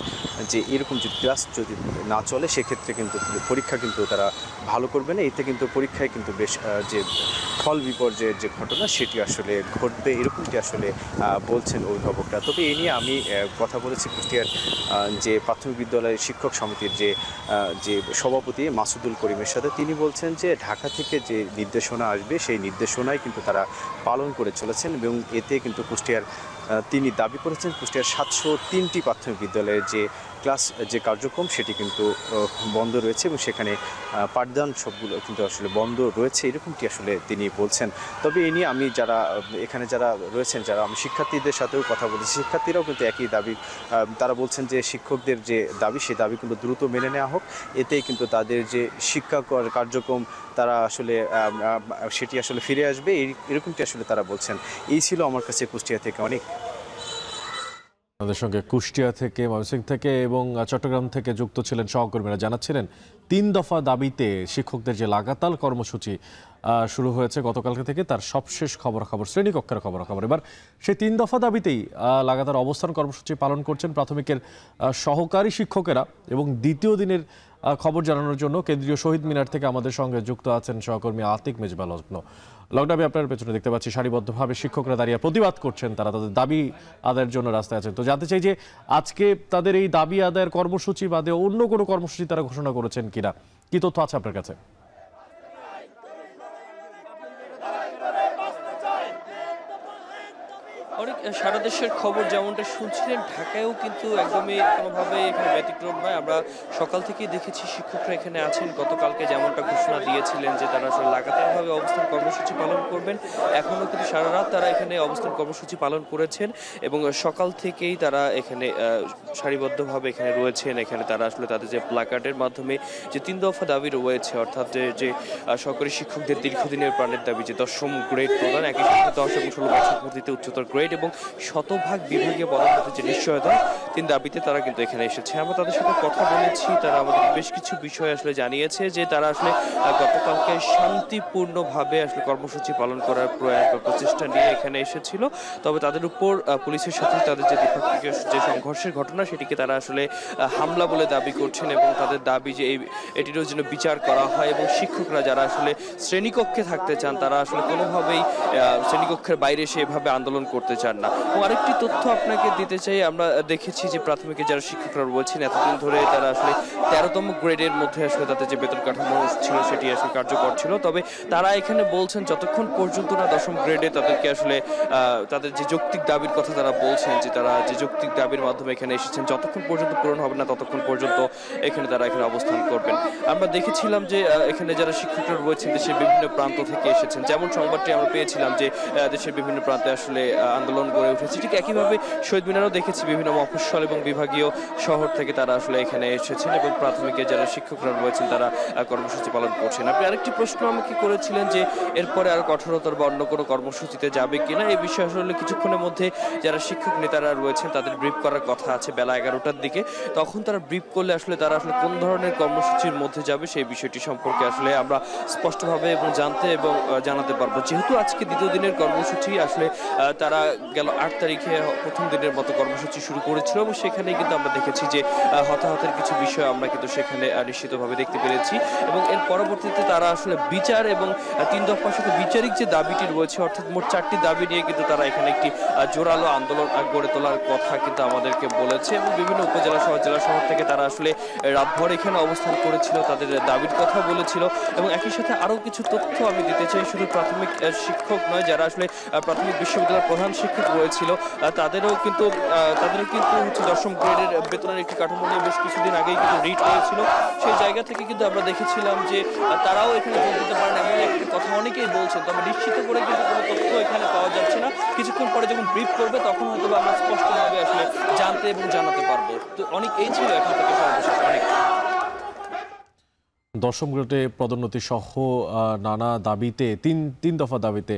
যে এরকম যদি ক্লাস যদি না চলে সেক্ষেত্রে কিন্তু পরীক্ষা কিন্তু তারা ভালো করবে না, এতে কিন্তু পরীক্ষায় কিন্তু বেশ যে ফল বিপর্যয়ের যে ঘটনা সেটি আসলে ঘটবে এরকমটি আসলে বলছেন অভিভাবকরা। তবে এ নিয়ে আমি কথা বলেছি কুষ্টিয়ার যে প্রাথমিক বিদ্যালয়ের শিক্ষক সমিতির যে সভাপতি মাসুদুল করিমের সাথে। তিনি বলছেন যে ঢাকা থেকে যে নির্দেশনা আসবে সেই নির্দেশনাই কিন্তু তারা পালন করে চলেছেন এবং এতে কিন্তু তিনি দাবি করেছেন কুষ্টিয়ার 703টি প্রাথমিক বিদ্যালয়ের যে ক্লাস যে কার্যক্রম সেটি কিন্তু বন্ধ রয়েছে এবং সেখানে পাঠদান সবগুলো কিন্তু আসলে বন্ধ রয়েছে এরকমটি আসলে তিনি বলছেন। তবে এ নিয়ে আমি এখানে যারা রয়েছেন আমি শিক্ষার্থীদের সাথেও কথা বলেছি, শিক্ষার্থীরাও কিন্তু একই দাবি। তারা বলছেন যে শিক্ষকদের যে দাবি সেই দাবি কিন্তু দ্রুত মেনে নেওয়া হোক, এতেই কিন্তু তাদের যে শিক্ষা কার্যক্রম তারা আসলে সেটি আসলে ফিরে আসবে এরকমটি আসলে তারা বলছেন। এই ছিল আমার কাছে কুষ্টিয়া থেকে অনেক। আমাদের সঙ্গে কুষ্টিয়া থেকে, ময়মনসিংহ থেকে এবং চট্টগ্রাম থেকে যুক্ত ছিলেন সহকর্মীরা জানাচ্ছিলেন 3 দফা দাবিতে শিক্ষকদের যে লাগাতার কর্মসূচি শুরু হয়েছে গতকালকে থেকে তার সবশেষ খবরাখবর, শ্রেণীকক্ষের খবরাখবর। এবার সেই 3 দফা দাবিতেই লাগাতার অবস্থান কর্মসূচি পালন করছেন প্রাথমিকের সহকারী শিক্ষকেরা এবং দ্বিতীয় দিনের খবর জানানোর জন্য কেন্দ্রীয় শহীদ মিনার থেকে আমাদের সঙ্গে যুক্ত আছেন সহকর্মী আতিক মেজবা লগ্ন। লকডাউনে আপনার পেছনে দেখতে পাচ্ছি সারিবদ্ধভাবে শিক্ষকরা দাঁড়িয়ে প্রতিবাদ করছেন, তারা তাদের দাবি আদায়ের জন্য রাস্তায় আছেন। তো জানতে চাই যে আজকে তাদের এই দাবি আদায়ের কর্মসূচি বাদে অন্য কোনো কর্মসূচি তারা ঘোষণা করেছেন কিনা, কি তথ্য আছে আপনার কাছে? অনেক সারা দেশের খবর যেমনটা শুনছিলেন, ঢাকায়ও কিন্তু একদমই কোনোভাবে এখানে ব্যতিক্রম নয়। আমরা সকাল থেকেই দেখেছি শিক্ষকরা এখানে আছেন। গতকালকে যেমনটা ঘোষণা দিয়েছিলেন যে তারা আসলে লাগাতারভাবে অবস্থান কর্মসূচি পালন করবেন, এখনও কিন্তু সারা রাত তারা এখানে অবস্থান কর্মসূচি পালন করেছেন এবং সকাল থেকেই তারা এখানে সারিবদ্ধভাবে এখানে রয়েছেন। এখানে তারা আসলে তাদের যে প্ল্যাকার্ডের মাধ্যমে যে 3 দফা দাবি রয়েছে, অর্থাৎ যে সরকারি শিক্ষকদের দীর্ঘদিনের প্রাণের দাবি যে 10ম গ্রেড প্রদান, একই সাথে 10 এবং 16 বছর পূর্তিতে উচ্চতর গ্রেড এবং শতভাগ বিভাগীয় পদোন্নতির যে নিশ্চয়তা, 3 দাবিতে তারা কিন্তু এখানে এসেছে। আমরা তাদের সাথে কথা বলেছি, তারা আমাদের বেশ কিছু বিষয় আসলে জানিয়েছে যে তারা আসলে গতকালকে শান্তিপূর্ণভাবে আসলে কর্মসূচি পালন করার প্রয়াস বা প্রচেষ্টা নিয়ে এখানে এসেছিল। তবে তাদের উপর পুলিশের সাথে তাদের যে দ্বিপাক্ষিক যে সংঘর্ষের ঘটনা সেটিকে তারা আসলে হামলা বলে দাবি করছেন এবং তাদের দাবি যে এটিরও যেন বিচার করা হয় এবং শিক্ষকরা যারা আসলে শ্রেণীকক্ষে থাকতে চান তারা আসলে কোনোভাবেই শ্রেণীকক্ষের বাইরে সেভাবে আন্দোলন করতে চান না। ও আরেকটি তথ্য আপনাকে দিতে চাই, আমরা দেখেছি যে প্রাথমিকে যারা শিক্ষকরা রয়েছেন এতদিন ধরে তারা আসলে 13তম গ্রেডের মধ্যে আসলে তাদের যে বেতন কাঠামো ছিল সেটি আসলে কার্যকর ছিল। তবে তারা এখানে বলছেন যতক্ষণ পর্যন্ত না 10ম গ্রেডে তাদেরকে আসলে তাদের যে যৌক্তিক দাবির কথা তারা বলছেন যে তারা যে যৌক্তিক দাবির মাধ্যমে এখানে এসেছেন যতক্ষণ পর্যন্ত পূরণ হবে না ততক্ষণ পর্যন্ত তারা এখানে অবস্থান করবেন। আমরা দেখেছিলাম যে এখানে যারা শিক্ষকরা রয়েছেন দেশের বিভিন্ন প্রান্ত থেকে এসেছেন, যেমন সংবাদটি আমরা পেয়েছিলাম যে দেশের বিভিন্ন প্রান্তে আসলে আন্দোলন গড়ে উঠেছে, ঠিক একইভাবে শহীদ মিনারও দেখেছি বিভিন্ন মফস্বল এবং বিভাগীয় শহর থেকে তারা আসলে এখানে এসেছেন এবং প্রাথমিকে যারা শিক্ষকরা রয়েছেন তারা কর্মসূচি পালন করছেন। আপনি আরেকটি প্রশ্ন আমাকে করেছিলেন যে এরপরে আর কঠোরতর বা অন্য কোনো কর্মসূচিতে যাবে কিনা, এই বিষয়ে আসলে কিছুক্ষণের মধ্যে যারা শিক্ষক নেতারা রয়েছেন তাদের ব্রিফ করার কথা আছে বেলা 11টার দিকে। তখন তারা ব্রিফ করলে তারা আসলে কোন ধরনের কর্মসূচির মধ্যে যাবে সেই বিষয়টি সম্পর্কে আসলে আমরা স্পষ্টভাবে এবং জানতে এবং জানাতে পারবো। যেহেতু আজকে দ্বিতীয় দিনের কর্মসূচি আসলে তারা গেল 8 তারিখে প্রথম দিনের মতো কর্মসূচি শুরু করেছিল এবং সেখানে কিন্তু আমরা দেখেছি যে হতাহতের কিছু বিষয় আমরা কিন্তু সেখানে নিশ্চিতভাবে দেখতে পেরেছি এবং এর পরবর্তীতে তারা আসলে বিচার এবং 3 দফার সাথে বিচারিক যে দাবিটি রয়েছে অর্থাৎ মোট 4টি দাবি নিয়ে কিন্তু তারা এখানে একটি জোরালো আন্দোলন গড়ে তোলার কথা কিন্তু আমাদেরকে বলেছে এবং বিভিন্ন উপজেলা সহ জেলা শহর থেকে তারা আসলে রাতভর এখানে অবস্থান করেছিল, তাদের দাবির কথা বলেছিল এবং একই সাথে আরও কিছু তথ্য আমি দিতে চাই। শুধু প্রাথমিক শিক্ষক নয়, যারা আসলে প্রাথমিক বিশ্ববিদ্যালয়ের প্রধান শিক্ষক রয়েছিল তাদেরও কিন্তু হচ্ছে 10ম গ্রেডের বেতনের একটি কাঠামো নিয়ে বেশ কিছুদিন আগেই কিন্তু রিট হয়েছিল। সেই জায়গা থেকে কিন্তু আমরা দেখেছিলাম যে তারাও এখানে যোগ দিতে পারেন এমন একটি কথা অনেকেই বলছেন, তবে নিশ্চিত করে কিন্তু কোনো তথ্য এখানে পাওয়া যাচ্ছে না। কিছুক্ষণ পরে যখন ব্রিফ করবে তখন হয়তো আমরা স্পষ্টভাবে আসলে জানতে এবং জানাতে পারবো। তো অনেক এই ছিল এখন থেকে সর্বশেষ। অনেক 10ম গ্রেডে পদোন্নতি সহ নানা দাবিতে তিন দফা দাবিতে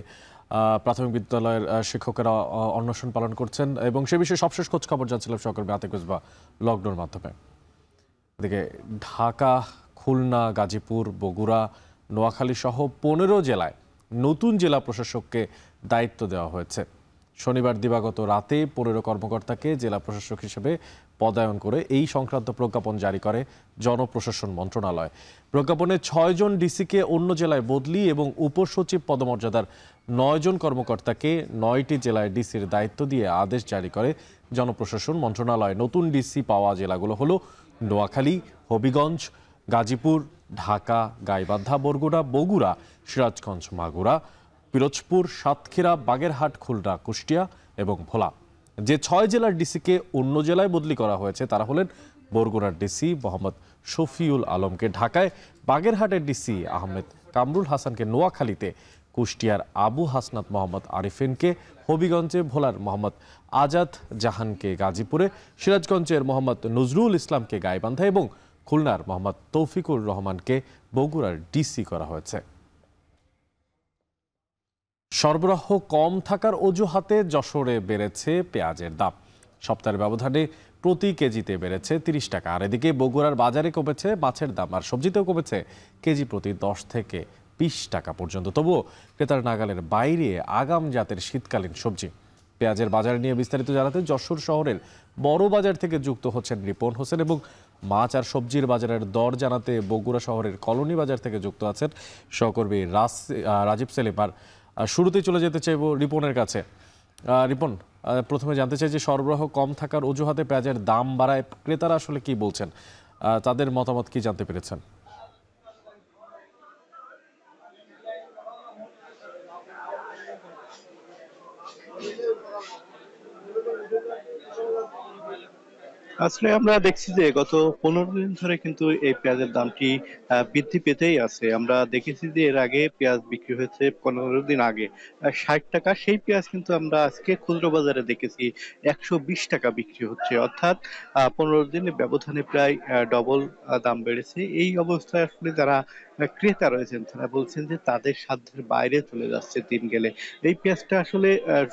প্রাথমিক বিদ্যালয়ের শিক্ষকেরা অনশন পালন করছেন এবং সে বিষয়ে সবশেষ খোঁজ খবর যাচ্ছিলাম সহকর্মী আতিক মিসবাহ লকডাউন মাধ্যমে। এদিকে ঢাকা, খুলনা, গাজীপুর, বগুড়া, নোয়াখালী সহ 15 জেলায় নতুন জেলা প্রশাসককে দায়িত্ব দেওয়া হয়েছে। শনিবার দিবাগত রাতে 15 কর্মকর্তাকে জেলা প্রশাসক হিসেবে পদায়ন করে এই সংক্রান্ত প্রজ্ঞাপন জারি করে জনপ্রশাসন মন্ত্রণালয়। প্রজ্ঞাপনে 6 জন ডিসিকে অন্য জেলায় বদলি এবং উপসচিব পদমর্যাদার 9 জন কর্মকর্তাকে 9টি জেলায় ডিসির দায়িত্ব দিয়ে আদেশ জারি করে জনপ্রশাসন মন্ত্রণালয়। নতুন ডিসি পাওয়া জেলাগুলো হলো নোয়াখালী, হবিগঞ্জ, গাজীপুর, ঢাকা, গাইবান্ধা, বগুড়া, সিরাজগঞ্জ, মাগুরা, পিরোজপুর, সাতক্ষীরা, বাগেরহাট, খুলনা, কুষ্টিয়া এবং ভোলা। যে 6 জেলার ডিসিকে অন্য জেলায় বদলি করা হয়েছে তারা হলেন বরগুনার ডিসি মোহাম্মদ শফিউল আলমকে ঢাকায়, বাগেরহাটের ডিসি আহমেদ কামরুল হাসানকে নোয়াখালীতে, কুষ্টিয়ার আবু হাসনাত মোহাম্মদ আরিফিনকে হবিগঞ্জে, ভোলার মোহাম্মদ আজাদ জাহানকে গাজীপুরে, সিরাজগঞ্জের মোহাম্মদ নজরুল ইসলামকে গাইবান্ধা এবং খুলনার মোহাম্মদ তৌফিকুর রহমানকে বগুড়ার ডিসি করা হয়েছে। সরবরাহ কম থাকার অজুহাতে যশোরে বেড়েছে পেঁয়াজের দাম। সপ্তাহের ব্যবধানে প্রতি কেজিতে বেড়েছে 30 টাকা। আর এদিকে বগুড়ার বাজারে কমেছে মাছের দাম, আর সবজিতেও কমেছে কেজি প্রতি 10 থেকে 20 টাকা পর্যন্ত। তবুও ক্রেতার নাগালের বাইরে আগাম জাতের শীতকালীন সবজি। পেঁয়াজের বাজার নিয়ে বিস্তারিত জানাতে যশোর শহরের বড় বাজার থেকে যুক্ত হচ্ছেন রিপন হোসেন এবং মাছ আর সবজির বাজারের দর জানাতে বগুড়া শহরের কলোনি বাজার থেকে যুক্ত আছেন সহকর্মী রাজীব সেলিম। আর শুরুতেই চলে যেতে চাইব রিপনের কাছে। রিপন, প্রথমে জানতে চাই যে সরবরাহ কম থাকার অজুহাতে পেঁয়াজের দাম বাড়ায় ক্রেতারা আসলে কি বলছেন, তাদের মতামত কি জানতে পেরেছেন? আসলে আমরা দেখছি যে গত 15 দিন ধরে কিন্তু এই পেঁয়াজের দামটি বৃদ্ধি পেতেই আছে। আমরা দেখেছি যে এর আগে পেঁয়াজ বিক্রি হয়েছে 15 দিন আগে 60 টাকা, সেই পেঁয়াজ কিন্তু আমরা আজকে খুচরো বাজারে দেখেছি 120 টাকা বিক্রি হচ্ছে। অর্থাৎ 15 দিনের ব্যবধানে প্রায় ডবল দাম বেড়েছে। এই অবস্থায় আসলে যারা ক্রেতা রয়েছেন তারা বলছেন যে তাদের সাধ্যের বাইরে চলে যাচ্ছে দিন গেলে। এই পেঁয়াজটা আসলে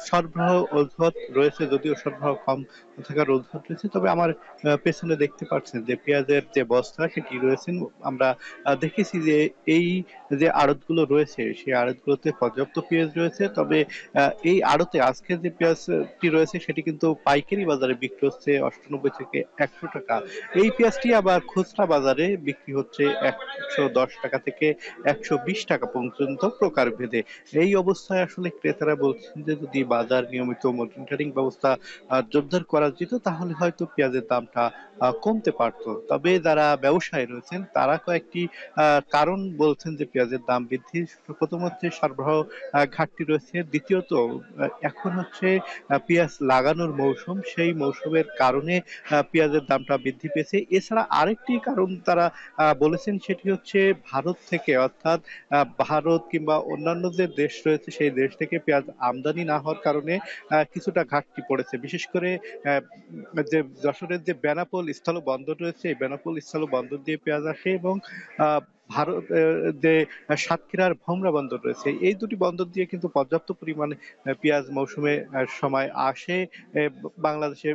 সরবরাহ অজুহাত রয়েছে, যদিও সরবরাহ কম থাকার অজুহাত রয়েছে, তবে আমার পেছনে দেখতে পাচ্ছেন যে পেঁয়াজের যে বস্তা সেটি রয়েছেন। আমরা দেখেছি যে এই যে আড়তগুলো রয়েছে সেই আড়তগুলোতে পর্যাপ্ত পেঁয়াজ রয়েছে, তবে এই আড়তে আজকে যে পেঁয়াজটি রয়েছে সেটি কিন্তু পাইকারি বাজারে বিক্রি হচ্ছে 98 থেকে 100 টাকা। এই পেঁয়াজটি আবার খুচরা বাজারে বিক্রি হচ্ছে 110 টাকা থেকে 120 টাকা পর্যন্ত প্রকার ভেদে। এই অবস্থায় আসলে ক্রেতারা বলছেন যে যদি বাজার নিয়মিত মনিটরিং ব্যবস্থা জোরদার করা যেত তাহলে হয়তো পেঁয়াজের দামটা কমতে পারতো। তবে যারা ব্যবসায়ী রয়েছেন তারা কয়েকটি কারণ বলছেন যে পেঁয়াজের দাম বৃদ্ধি। প্রথম হচ্ছে সরবরাহ ঘাটতি রয়েছে, দ্বিতীয়ত এখন হচ্ছে পেঁয়াজ লাগানোর মৌসুম, সেই মৌসুমের কারণে পেঁয়াজের দামটা বৃদ্ধি পেয়েছে। এছাড়া আরেকটি কারণ তারা বলেছেন সেটি হচ্ছে ভারত থেকে, অর্থাৎ ভারত কিংবা অন্যান্য যে দেশ রয়েছে সেই দেশ থেকে পেঁয়াজ আমদানি না হওয়ার কারণে কিছুটা ঘাটতি পড়েছে। বিশেষ করে যে যশোরের যে বেনাপোল স্থল বন্দর রয়েছে এই বেনাপোল স্থল বন্দর দিয়ে পেঁয়াজ আসে এবং ভারত যে সাতক্ষীরার ভোমরা বন্দর রয়েছে এই দুটি বন্দর দিয়ে কিন্তু পর্যাপ্ত পরিমাণে পেঁয়াজ মৌসুমে সময় আসে, বাংলাদেশে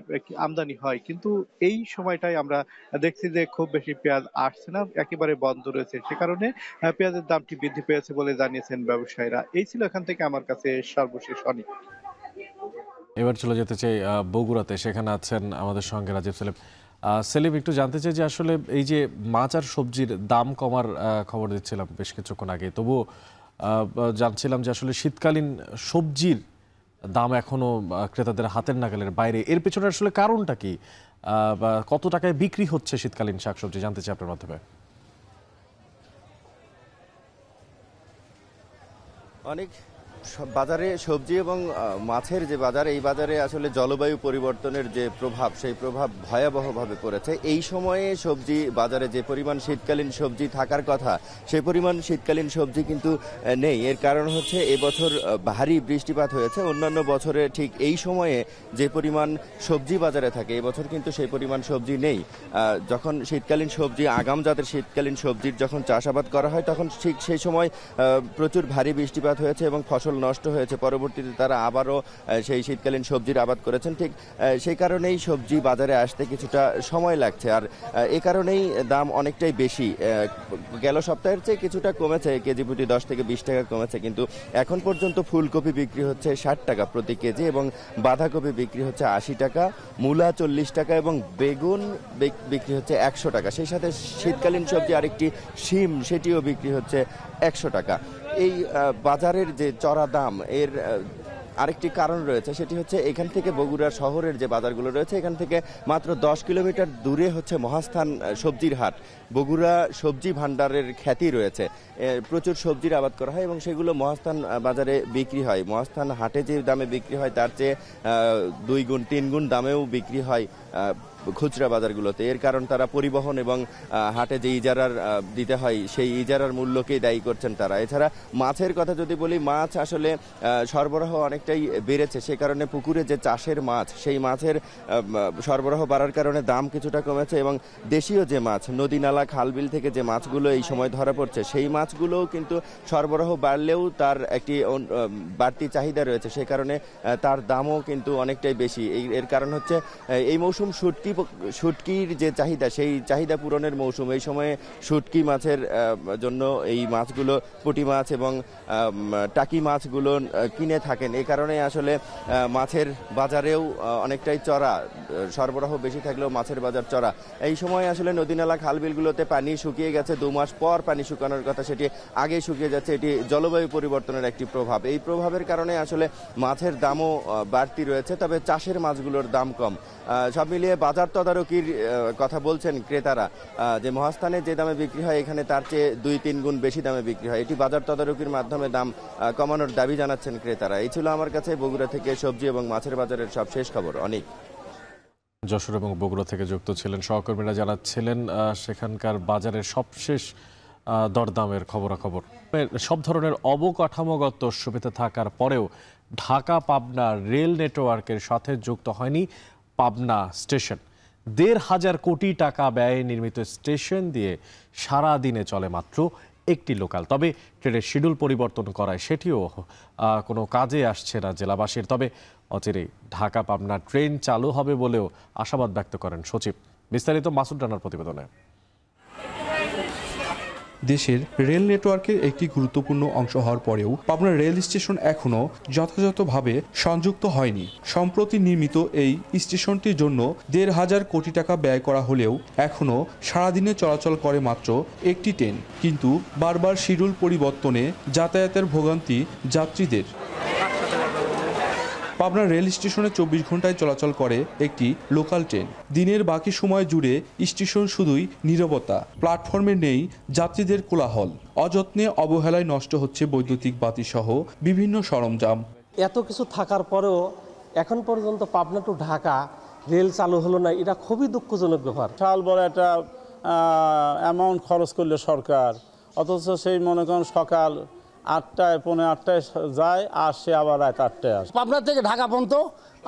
আমদানি হয়। কিন্তু এই সময়টাই আমরা দেখছি যে খুব বেশি পেঁয়াজ আসছে না, একেবারে বন্ধ রয়েছে। সে কারণে পেঁয়াজের দামটি বৃদ্ধি পেয়েছে বলে জানিয়েছেন ব্যবসায়ীরা। এই ছিল এখান থেকে আমার কাছে সর্বশেষ। অনেক এবার চলে যেতে চাই বগুড়াতে, সেখানে আছেন আমাদের সঙ্গে রাজীব সেলিম। সেলিম, একটু জানতে চাই যে আসলে এই যে মাছ আর সবজির দাম কমার খবর দিচ্ছিলাম বেশ কিছুক্ষণ আগে, তবুও জানছিলাম যে আসলে শীতকালীন সবজির দাম এখনো ক্রেতাদের হাতের নাগালের বাইরে। এর পেছনে আসলে কারণটা কি, কত টাকায় বিক্রি হচ্ছে শীতকালীন শাকসবজি, জানতে চাই আপনার মাধ্যমে। অনেক বাজারে সবজি এবং মাছের যে বাজার, এই বাজারে আসলে জলবায়ু পরিবর্তনের যে প্রভাব, সেই প্রভাব ভয়াবহভাবে পড়েছে। এই সময়ে সবজি বাজারে যে পরিমাণ শীতকালীন সবজি থাকার কথা, সেই পরিমাণ শীতকালীন সবজি কিন্তু নেই। এর কারণ হচ্ছে এবছর ভারী বৃষ্টিপাত হয়েছে। অন্যান্য বছরে ঠিক এই সময়ে যে পরিমাণ সবজি বাজারে থাকে, এবছর কিন্তু সেই পরিমাণ সবজি নেই। যখন শীতকালীন সবজি, আগাম জাতের শীতকালীন সবজির যখন চাষাবাদ করা হয়, তখন ঠিক সেই সময় প্রচুর ভারী বৃষ্টিপাত হয়েছে এবং ফসল নষ্ট হয়েছে। পরবর্তীতে তারা আবারও সেই শীতকালীন সবজির আবাদ করেছেন। ঠিক সেই কারণেই সবজি বাজারে আসতে কিছুটা সময় লাগছে, আর এ কারণেই দাম অনেকটাই বেশি। গেল সপ্তাহের চেয়ে কিছুটা কমেছে, কেজি প্রতি 10 থেকে 20 টাকা কমেছে, কিন্তু এখন পর্যন্ত ফুলকপি বিক্রি হচ্ছে 60 টাকা প্রতি কেজি এবং বাঁধাকপি বিক্রি হচ্ছে 80 টাকা, মূলা 40 টাকা এবং বেগুন বিক্রি হচ্ছে 100 টাকা। সেই সাথে শীতকালীন সবজি আরেকটি শিম, সেটিও বিক্রি হচ্ছে 100 টাকা। এই বাজারের যে চড়া দাম, এর আরেকটি কারণ রয়েছে, সেটি হচ্ছে এখান থেকে বগুড়া শহরের যে বাজারগুলো রয়েছে, এখান থেকে মাত্র 10 কিলোমিটার দূরে হচ্ছে মহাস্থান সবজির হাট। বগুড়া সবজি ভাণ্ডারের খ্যাতি রয়েছে, প্রচুর সবজির আবাদ করা হয় এবং সেগুলো মহাস্থান বাজারে বিক্রি হয়। মহাস্থান হাটে যে দামে বিক্রি হয়, তার চেয়ে 2 গুণ 3 গুণ দামেও বিক্রি হয় খুচরা বাজারগুলোতে। এর কারণ তারা পরিবহন এবং হাটে যে ইজারার দিতে হয়, সেই ইজারার মূল্যকেই দায়ী করছেন তারা। এছাড়া মাছের কথা যদি বলি, মাছ আসলে সরবরাহ অনেকটাই বেড়েছে। সে কারণে পুকুরে যে চাষের মাছ, সেই মাছের সরবরাহ বাড়ার কারণে দাম কিছুটা কমেছে এবং দেশীয় যে মাছ, নদী নালা খালবিল থেকে যে মাছগুলো এই সময় ধরা পড়ছে, সেই মাছগুলোও কিন্তু সরবরাহ বাড়লেও তার একটি বাড়তি চাহিদা রয়েছে। সে কারণে তার দামও কিন্তু অনেকটাই বেশি। এর কারণ হচ্ছে এই মৌসুম শুটকির যে চাহিদা, সেই চাহিদা পূরণের মৌসুম। এই সময়ে শুটকি মাছের জন্য এই মাছগুলো, পুঁটি মাছ এবং টাকি মাছগুলো কিনে থাকেন। এই কারণে আসলে মাছের বাজারেও অনেকটাই চড়া, সরবরাহ বেশি থাকলেও মাছের বাজার চড়া। এই সময় আসলে নদী নালা খালবিলগুলোতে পানি শুকিয়ে গেছে, 2 মাস পর পানি শুকানোর কথা, সেটি আগেই শুকিয়ে যাচ্ছে। এটি জলবায়ু পরিবর্তনের একটি প্রভাব। এই প্রভাবের কারণে আসলে মাছের দামও বাড়তি রয়েছে, তবে চাষের মাছগুলোর দাম কম। সব মিলিয়ে বাজার তদারকির কথা বলছেন ক্রেতারা, যে মহাস্থানে যে দামে বিক্রি হয়, এখানে তার চেয়ে 2-3 গুণ বেশি দামে বিক্রি হয়। এটি বাজার তদারকির মাধ্যমে দাম কমানোর দাবি জানাচ্ছেন ক্রেতারা। এই ছিল আমার কাছে বগুড়া থেকে সবজি এবং মাছের বাজারের সব শেষ খবর। অনেক যশোর এবং বগুড়া থেকে যুক্ত ছিলেন সহকর্মীরা, জানাচ্ছিলেন সেখানকার বাজারের সবশেষ দরদামের খবরাখবর। সব ধরনের অবকাঠামোগত সুবিধা থাকার পরেও ঢাকা পাবনা রেল নেটওয়ার্কের সাথে যুক্ত হয়নি পাবনা স্টেশন। 1,500 কোটি টাকা ব্যয়ে নির্মিত স্টেশন দিয়ে সারা দিনে চলে মাত্র একটি লোকাল। তবে ট্রেনের শিডিউল পরিবর্তন করায় সেটিও কোনো কাজে আসছে না জেলাবাসীর। তবে অচিরেই ঢাকা পাবনা ট্রেন চালু হবে বলেও আশাবাদ ব্যক্ত করেন সচিব। বিস্তারিত মাসুদ রানার প্রতিবেদনে। দেশের রেল নেটওয়ার্কের একটি গুরুত্বপূর্ণ অংশ হওয়ার পরেও পাবনা রেল স্টেশন এখনও যথাযথভাবে সংযুক্ত হয়নি। সম্প্রতি নির্মিত এই স্টেশনটির জন্য 1,500 কোটি টাকা ব্যয় করা হলেও এখনও সারাদিনে চলাচল করে মাত্র একটি ট্রেন। কিন্তু বারবার শিডিউল পরিবর্তনে যাতায়াতের ভোগান্তি যাত্রীদের। পাবনা রেল স্টেশনে 24 ঘন্টায় চলাচল করে একটি লোকাল ট্রেন। দিনের বাকি সময় জুড়ে স্টেশন শুধুই নীরবতা, প্ল্যাটফর্মে নেই যাত্রীদের কোলাহল। অযত্নে অবহেলায় নষ্ট হচ্ছে বৈদ্যুতিক বাতি সহ বিভিন্ন সরঞ্জাম। এত কিছু থাকার পরেও এখন পর্যন্ত পাবনা টু ঢাকা রেল চালু হলো না, এটা খুবই দুঃখজনক ব্যাপার। বিশাল বড় একটা অ্যামাউন্ট খরচ করলো সরকার, অথচ সেই মনে করেন সকাল 8টায় 8:45 যায়, আসে আবার রাত 8টায় আসে। পাবনা থেকে ঢাকা পর্যন্ত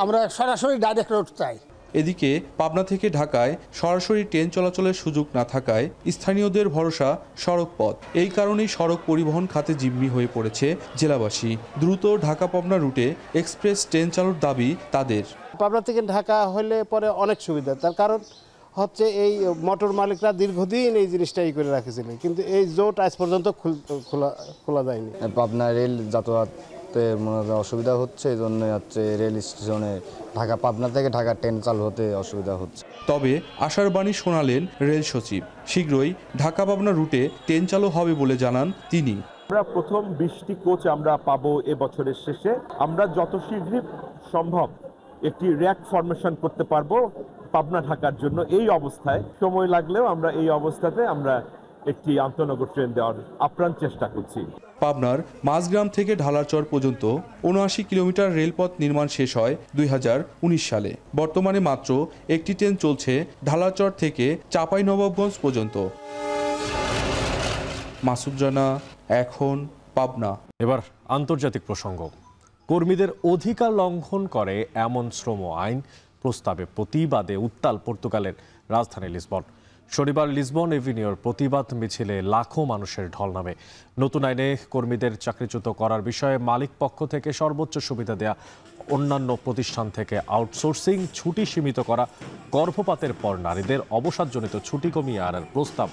আমরা সরাসরি ডাইরেক্ট রুট চাই। এদিকে পাবনা থেকে ঢাকায় সরাসরি ট্রেন চলাচলের সুযোগ না থাকায় স্থানীয়দের ভরসা সড়ক পথ। এই কারণেই সড়ক পরিবহন খাতে জিম্মি হয়ে পড়েছে জেলাবাসী। দ্রুত ঢাকা পাবনা রুটে এক্সপ্রেস ট্রেন চালুর দাবি তাদের। পাবনা থেকে ঢাকা হলে পরে অনেক সুবিধা, তার কারণ হচ্ছে এই মোটর মালিকরা দীর্ঘদিন এই জিনিসটাই করে রাখেছিলেন, কিন্তু এই জোট আজ পর্যন্ত খোলা যায়নি। পাবনা রেল যাতায়াতে অসুবিধা হচ্ছে, এই জন্য হচ্ছে রেল স্টেশনে ঢাকা পাবনা থেকে ঢাকা ট্রেন চালু হতে অসুবিধা হচ্ছে। তবে আশার বাণী শোনালেন রেল সচিব, শীঘ্রই ঢাকা পাবনা রুটে ট্রেন চালু হবে বলে জানান তিনি। আমরা প্রথম 20টি কোচ আমরা পাবো এবছরের শেষে। আমরা যত শীঘ্রই সম্ভব একটি র্যাক ফরমেশন করতে পারবো পাবনা ঢাকার জন্য। এই অবস্থায় সময় লাগলেও আমরা এই অবস্থাতে আমরা একটি আন্তনগর ট্রেন দেওয়ার আপ্রাণ চেষ্টা করছি। পাবনার মাঝগ্রাম থেকে ঢালারচর পর্যন্ত ৭৯ কিলোমিটার রেলপথ নির্মাণ শেষ হয় ২০১৯ সালে। বর্তমানে মাত্র একটি ট্রেন চলছে ঢালারচর থেকে চাঁপাইনবাবগঞ্জ পর্যন্ত। মাসুদ রানা, এখন পাবনা। এবার আন্তর্জাতিক প্রসঙ্গ। কর্মীদের অধিকার লঙ্ঘন করে এমন শ্রম আইন প্রস্তাবে প্রতিবাদে উত্তাল পর্তুগালের রাজধানী লিসবন। শনিবার লিসবন এভিনিউর প্রতিবাদ মিছিলে লাখো মানুষের ঢল নামে। নতুন আইনে কর্মীদের চাকরিচ্যুত করার বিষয়ে মালিক পক্ষ থেকে সর্বোচ্চ সুবিধা দেয়া, অন্যান্য প্রতিষ্ঠান থেকে আউটসোর্সিং, ছুটি সীমিত করা, গর্ভপাতের পর নারীদের অবসাদজনিত ছুটি কমিয়ে আনার প্রস্তাব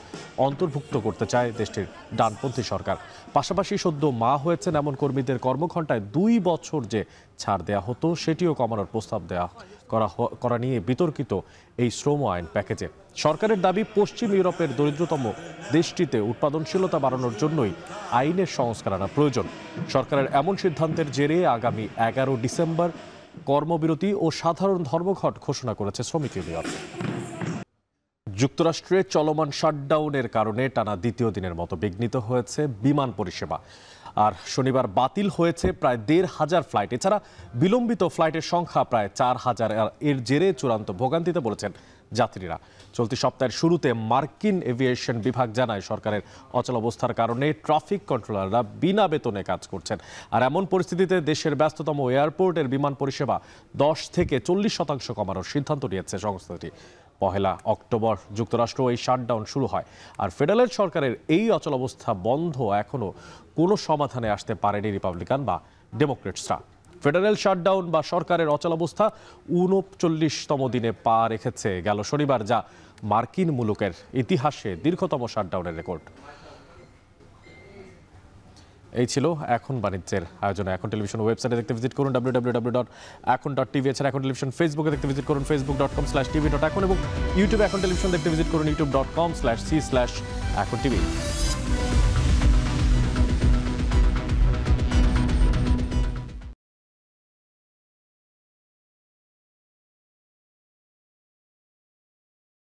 অন্তর্ভুক্ত করতে চায় দেশটির ডানপন্থী সরকার। পাশাপাশি সদ্য মা হয়েছেন এমন কর্মীদের কর্মঘণ্টায় 2 বছর যে ছাড় দেয়া হতো সেটিও কমানোর প্রস্তাব করা নিয়ে বিতর্কিত এই শ্রম আইন প্যাকেজে। সরকারের দাবি, পশ্চিম ইউরোপের দরিদ্রতম দেশটিতে উৎপাদনশীলতা বাড়ানোর জন্যই আইনের সংস্কার আনা প্রয়োজন। সরকারের এমন সিদ্ধান্তের জেরে আগামী 11 ডিসেম্বর কর্মবিরতি ও সাধারণ ধর্মঘট ঘোষণা করেছে শ্রমিক ইউনিয়ন। যুক্তরাষ্ট্রে চলমান শাটডাউনের কারণে টানা দ্বিতীয় দিনের মতো বিঘ্নিত হয়েছে বিমান পরিষেবা। আর শনিবার বাতিল হয়েছে প্রায় ১৫০০ ফ্লাইট। এছাড়া বিলম্বিত ফ্লাইটের সংখ্যা প্রায় ৪,০০০। এর জেরে চূড়ান্ত ভোগান্তিতে পড়েছেন যাত্রীরা। চলতি সপ্তাহের শুরুতে মার্কিন এভিয়েশন বিভাগ জানায়, সরকারের অচলাবস্থার কারণে ট্রাফিক কন্ট্রোলাররা বিনা বেতনে কাজ করছেন। আর এমন পরিস্থিতিতে দেশের ব্যস্ততম এয়ারপোর্টের বিমান পরিষেবা ১০ থেকে ৪০% কমানোর সিদ্ধান্ত নিয়েছে সংস্থাটি। ১ অক্টোবর যুক্তরাষ্ট্র এই শাটডাউন শুরু হয়। আর ফেডারেল সরকারের এই অচলাবস্থা বন্ধ এখনও কোনো সমাধানে আসতে পারেনি রিপাবলিকান বা ডেমোক্রেটসরা। ফেডারেল শাটডাউন বা সরকারের অচলাবস্থা ৩৯তম দিনে পা রেখেছে গেল শনিবার, যা মার্কিন মুলুকের ইতিহাসে দীর্ঘতম শাটডাউনের রেকর্ড। এই ছিল এখন বাণিজ্যের আয়োজনে। এখন টেলিভিশন ওয়েবসাইটে দেখতে ভিজিট করুন www.এখন.tv। এছাড়া এখন টেলিভিশন ফেসবুকে দেখতে ভিজিট করুন facebook.com/tv.এখন এবং ইউটিউবে এখন টেলিভিশন দেখতে ভিজিট করুন youtube.com/c/এখন tv।